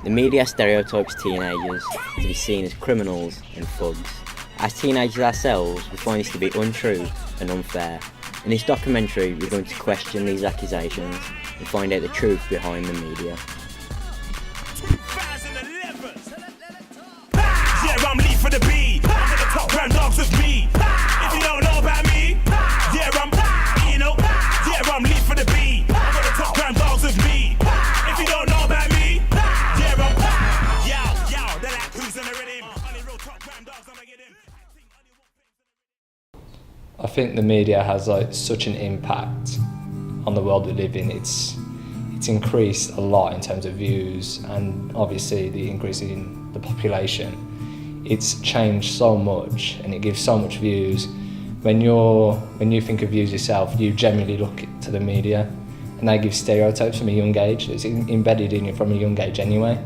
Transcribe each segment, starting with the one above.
The media stereotypes teenagers to be seen as criminals and thugs. As teenagers ourselves, we find this to be untrue and unfair. In this documentary, we're going to question these accusations and find out the truth behind the media. Yeah, I'm Lee for the B. I'm the top grand dogs of me. If you don't know about me, yeah, I'm Lee for the B. I'm the top grand dogs of me. If you don't know about me, yeah, they're like who's in the rhythm. Only real top grand dogs, I'm gonna get him. I think the media has such an impact on the world we live in. It's increased a lot in terms of views, and obviously the increase in the population. It's changed so much and it gives so much views. When you think of views yourself, you generally look to the media and they give stereotypes from a young age. It's embedded in you from a young age anyway.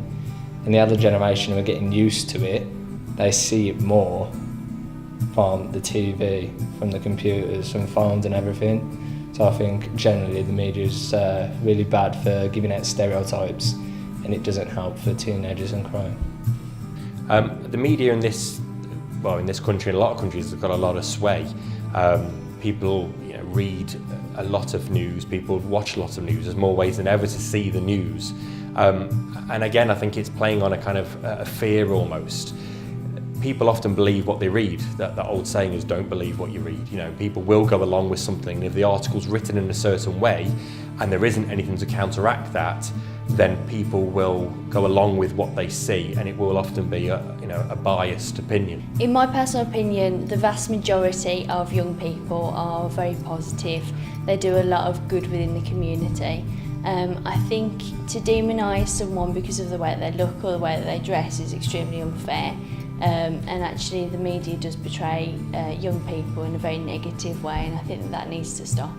And the other generation who are getting used to it, they see it more from the TV, from the computers, from phones and everything. So I think generally the media is really bad for giving out stereotypes, and it doesn't help for teenagers and crime. The media in this country, in a lot of countries, have got a lot of sway. People read a lot of news, people watch a lot of news. There's more ways than ever to see the news. And again, I think it's playing on a kind of a fear almost. People often believe what they read. That old saying is, don't believe what you read. People will go along with something, and if the article's written in a certain way and there isn't anything to counteract that, then people will go along with what they see, and it will often be a biased opinion. In my personal opinion, the vast majority of young people are very positive. They do a lot of good within the community. I think to demonise someone because of the way they look or the way that they dress is extremely unfair. And actually the media does portray young people in a very negative way, and I think that needs to stop.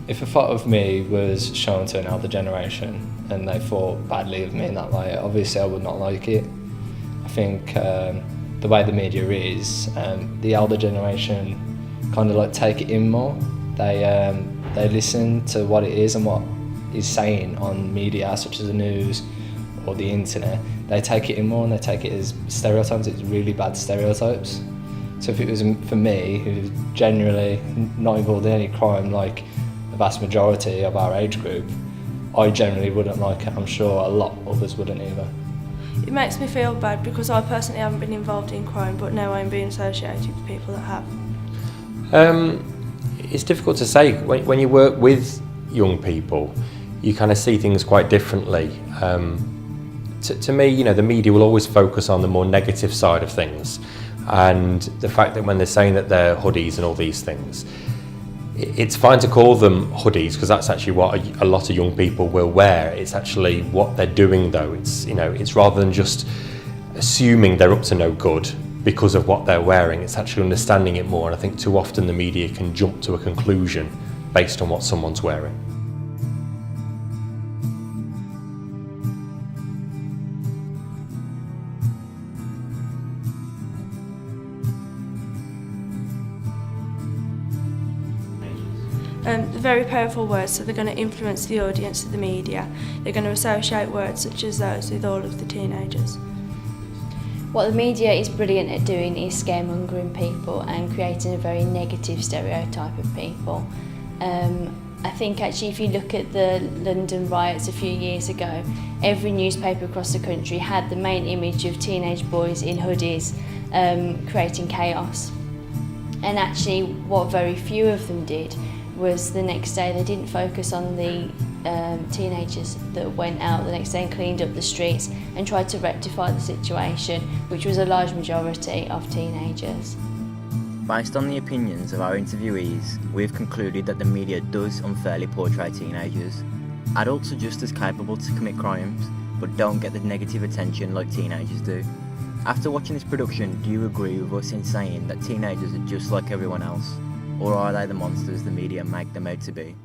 If a photo of me was shown to an elder generation and they thought badly of me in that way, obviously I would not like it. I think the way the media is, the elder generation kind of take it in more. They listen to what it is and what is saying on media, such as the news or the internet. They take it in more and they take it as stereotypes. It's really bad stereotypes. So if it was for me, who's generally not involved in any crime like the vast majority of our age group, I generally wouldn't like it. I'm sure a lot of others wouldn't either. It makes me feel bad because I personally haven't been involved in crime, but now I'm being associated with people that have. It's difficult to say. When you work with young people, you kind of see things quite differently. To me, the media will always focus on the more negative side of things, and the fact that when they're saying that they're hoodies and all these things, it's fine to call them hoodies because that's actually what a lot of young people will wear. It's actually what they're doing though. It's rather than just assuming they're up to no good because of what they're wearing. It's actually understanding it more, and I think too often the media can jump to a conclusion based on what someone's wearing. They're very powerful words, so they're going to influence the audience of the media. They're going to associate words such as those with all of the teenagers. What the media is brilliant at doing is scaremongering people and creating a very negative stereotype of people. I think actually if you look at the London riots a few years ago, every newspaper across the country had the main image of teenage boys in hoodies creating chaos. And actually what very few of them did was the next day they didn't focus on the teenagers that went out the next day and cleaned up the streets and tried to rectify the situation, which was a large majority of teenagers. Based on the opinions of our interviewees, we've concluded that the media does unfairly portray teenagers. Adults are just as capable to commit crimes, but don't get the negative attention like teenagers do. After watching this production, do you agree with us in saying that teenagers are just like everyone else? Or are they the monsters the media make them out to be?